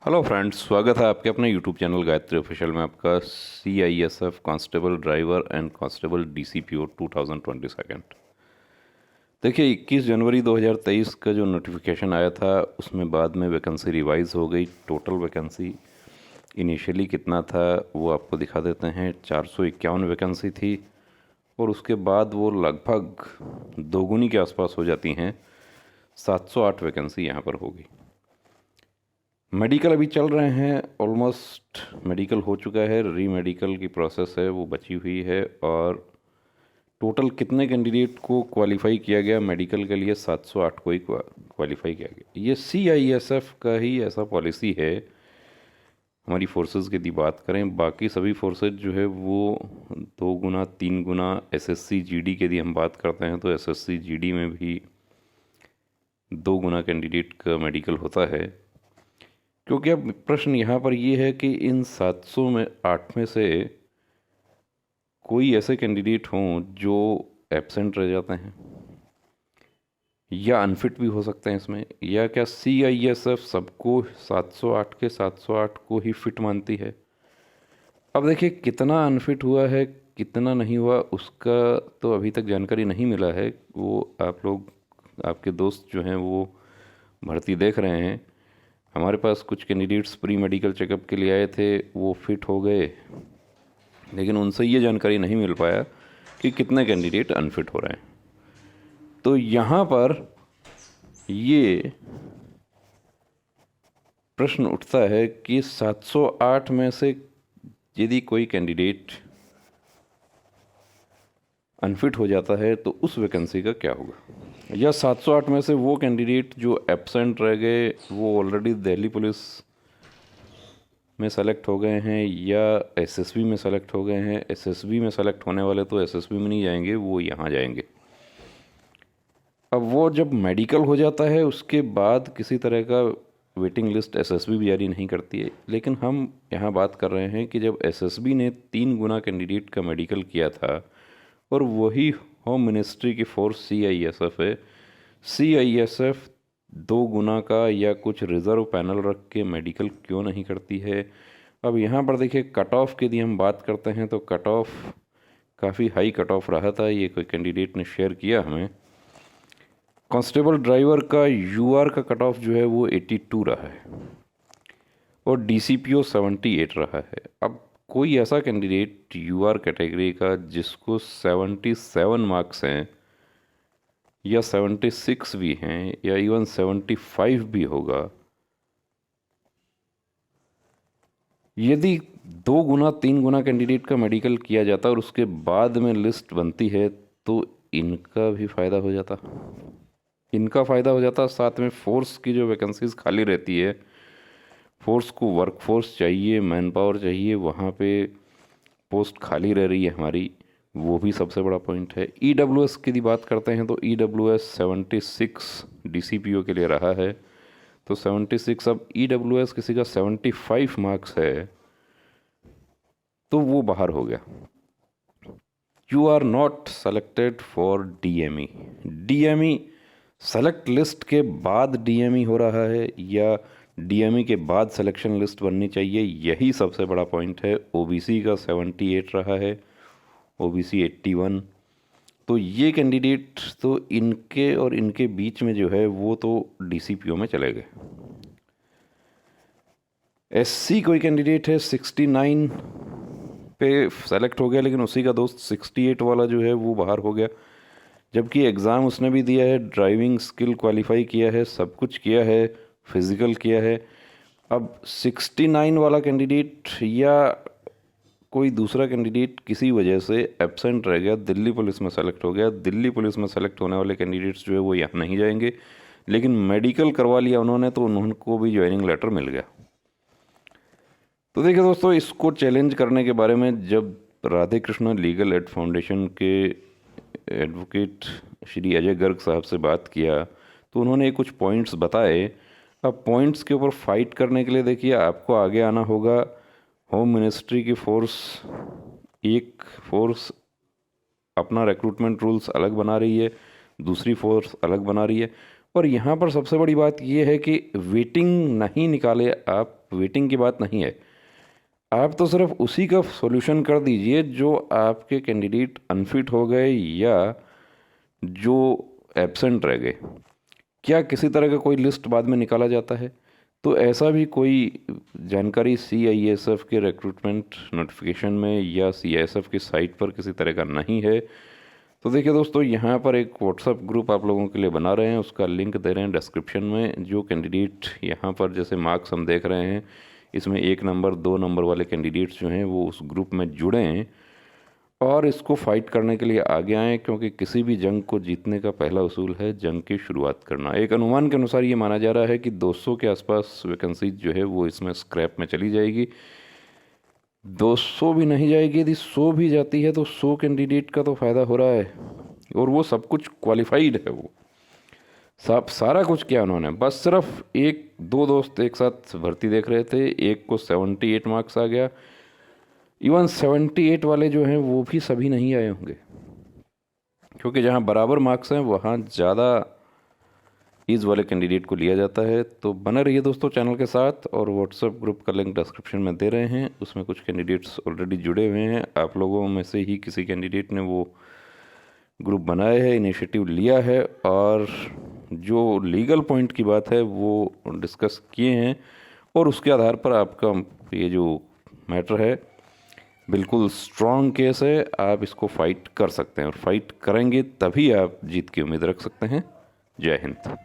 Hello friends, स्वागत है आपके अपने यूट्यूब चैनल गायत्री ऑफिशियल में। आपका CISF constable driver and constable DCPO 2022। देखिए, 21 जनवरी 2023 का जो नोटिफिकेशन आया था उसमें बाद में वैकेंसी रिवाइज हो गई। टोटल वैकेंसी इनिशियली कितना था वो आपको दिखा देते हैं। 451 वैकेंसी थी और उसके बाद वो लगभग दोगुनी के आसपास हो जाती हैं। 708 वैकेंसी यहाँ पर होगी। मेडिकल अभी चल रहे हैं, ऑलमोस्ट मेडिकल हो चुका है, री मेडिकल की प्रोसेस है वो बची हुई है। और टोटल कितने कैंडिडेट को क्वालिफाई किया गया मेडिकल के लिए? 708 को ही क्वालिफाई किया गया। ये CISF का ही ऐसा पॉलिसी है। हमारी फोर्सेस की यदि बात करें, बाकी सभी फोर्सेज जो है वो 2 गुना 3 गुना SSC GD की यदि हम बात करते हैं तो SSC GD में भी 2 गुना कैंडिडेट का मेडिकल होता है। क्योंकि अब प्रश्न यहाँ पर ये है कि इन 708 में से कोई ऐसे कैंडिडेट हों जो एब्सेंट रह जाते हैं या अनफिट भी हो सकते हैं इसमें, या क्या CISF सबको 708 के 708 को ही फिट मानती है? अब देखिए, कितना अनफिट हुआ है कितना नहीं हुआ उसका तो अभी तक जानकारी नहीं मिला है। वो आप लोग, आपके दोस्त जो हैं वो भर्ती देख रहे हैं। हमारे पास कुछ कैंडिडेट्स प्री मेडिकल चेकअप के लिए आए थे, वो फिट हो गए, लेकिन उनसे ये जानकारी नहीं मिल पाया कि कितने कैंडिडेट अनफिट हो रहे हैं। तो यहाँ पर ये प्रश्न उठता है कि 708 में से यदि कोई कैंडिडेट अनफिट हो जाता है तो उस वैकेंसी का क्या होगा? या 708 में से वो कैंडिडेट जो एब्सेंट रह गए वो ऑलरेडी दिल्ली पुलिस में सेलेक्ट हो गए हैं या SSB में सेलेक्ट हो गए हैं। SSB में सेलेक्ट होने वाले तो SSB में नहीं जाएंगे, वो यहाँ जाएंगे। अब वो जब मेडिकल हो जाता है उसके बाद किसी तरह का वेटिंग लिस्ट SSB भी जारी नहीं करती है। लेकिन हम यहाँ बात कर रहे हैं कि जब SSB ने 3 गुना कैंडिडेट का मेडिकल किया था और वही होम मिनिस्ट्री की फोर्स CISF है, CISF 2 गुना का या कुछ रिज़र्व पैनल रख के मेडिकल क्यों नहीं करती है? अब यहाँ पर देखिए, कट ऑफ की यदि हम बात करते हैं तो कट ऑफ काफ़ी हाई कट ऑफ रहा था। ये कोई कैंडिडेट ने शेयर किया हमें। कांस्टेबल ड्राइवर का UR का कट ऑफ जो है वो 82 रहा है और DCPO 78 रहा है। अब कोई ऐसा कैंडिडेट UR कैटेगरी का जिसको 77 मार्क्स हैं या 76 भी हैं या इवन 75 भी होगा, यदि 2 गुना 3 गुना कैंडिडेट का मेडिकल किया जाता और उसके बाद में लिस्ट बनती है तो इनका भी फ़ायदा हो जाता। इनका फ़ायदा हो जाता, साथ में फोर्स की जो वैकेंसीज खाली रहती है, फोर्स को वर्कफोर्स चाहिए, मैन पावर चाहिए, वहाँ पे पोस्ट खाली रह रही है हमारी, वो भी सबसे बड़ा पॉइंट है। EWS की यदि बात करते हैं तो EWS 76 DCPO के लिए रहा है, तो 76। अब EWS किसी का 75 मार्क्स है तो वो बाहर हो गया। You are not selected for DME। DME select list के बाद DME हो रहा है या DME के बाद सिलेक्शन लिस्ट बननी चाहिए, यही सबसे बड़ा पॉइंट है। OBC का 78 रहा है, OBC 81। तो ये कैंडिडेट तो इनके और इनके बीच में जो है वो तो DCPO में चले गए। SC कोई कैंडिडेट है 69 पे सेलेक्ट हो गया, लेकिन उसी का दोस्त 68 वाला जो है वो बाहर हो गया, जबकि एग्ज़ाम उसने भी दिया है, ड्राइविंग स्किल क्वालिफाई किया है, सब कुछ किया है, फिज़िकल किया है। अब 69 वाला कैंडिडेट या कोई दूसरा कैंडिडेट किसी वजह से एब्सेंट रह गया, दिल्ली पुलिस में सेलेक्ट हो गया। दिल्ली पुलिस में सेलेक्ट होने वाले कैंडिडेट्स जो है वो यहाँ नहीं जाएंगे, लेकिन मेडिकल करवा लिया उन्होंने तो उनको भी ज्वाइनिंग लेटर मिल गया। तो देखिए दोस्तों, इसको चैलेंज करने के बारे में जब Radhe Krishna legal aid foundation के एडवोकेट श्री अजय गर्ग साहब से बात किया तो उन्होंने कुछ पॉइंट्स बताए। अब पॉइंट्स के ऊपर फाइट करने के लिए देखिए, आपको आगे आना होगा। होम मिनिस्ट्री की फोर्स, एक फोर्स अपना रिक्रूटमेंट रूल्स अलग बना रही है, दूसरी फोर्स अलग बना रही है। और यहाँ पर सबसे बड़ी बात ये है कि वेटिंग नहीं निकाले आप वेटिंग की बात नहीं है। आप तो सिर्फ उसी का सॉल्यूशन कर दीजिए जो आपके कैंडिडेट अनफिट हो गए या जो एब्सेंट रह गए। क्या किसी तरह का कोई लिस्ट बाद में निकाला जाता है? तो ऐसा भी कोई जानकारी CISF के रिक्रूटमेंट नोटिफिकेशन में या CISF की साइट पर किसी तरह का नहीं है। तो देखिए दोस्तों, यहाँ पर एक व्हाट्सएप ग्रुप आप लोगों के लिए बना रहे हैं, उसका लिंक दे रहे हैं डिस्क्रिप्शन में। जो कैंडिडेट यहाँ पर जैसे मार्क्स हम देख रहे हैं, इसमें 1 नंबर 2 नंबर वाले कैंडिडेट्स जो हैं वो उस ग्रुप में जुड़े हैं और इसको फाइट करने के लिए आगे आएँ, क्योंकि किसी भी जंग को जीतने का पहला उसूल है जंग की शुरुआत करना। एक अनुमान के अनुसार ये माना जा रहा है कि 200 के आसपास वैकेंसीज जो है वो इसमें स्क्रैप में चली जाएगी। 200 भी नहीं जाएगी, यदि 100 भी जाती है तो 100 कैंडिडेट का तो फ़ायदा हो रहा है, और वो सब कुछ क्वालिफाइड है। वो सब सारा कुछ किया उन्होंने, बस सिर्फ 1-2 दोस्त एक साथ भर्ती देख रहे थे, एक को 78 मार्क्स आ गया। इवन 78 वाले जो हैं वो भी सभी नहीं आए होंगे, क्योंकि जहाँ बराबर मार्क्स हैं वहाँ ज़्यादा इस वाले कैंडिडेट को लिया जाता है। तो बने रहिए दोस्तों चैनल के साथ, और व्हाट्सएप ग्रुप का लिंक डिस्क्रिप्शन में दे रहे हैं, उसमें कुछ कैंडिडेट्स ऑलरेडी जुड़े हुए हैं। आप लोगों में से ही किसी कैंडिडेट ने वो ग्रुप बनाया है, इनिशिएटिव लिया है, और जो लीगल पॉइंट की बात है वो डिस्कस किए हैं, और उसके आधार पर आपका ये जो मैटर है बिल्कुल स्ट्रॉन्ग केस है। आप इसको फाइट कर सकते हैं, और फाइट करेंगे तभी आप जीत की उम्मीद रख सकते हैं। जय हिंद।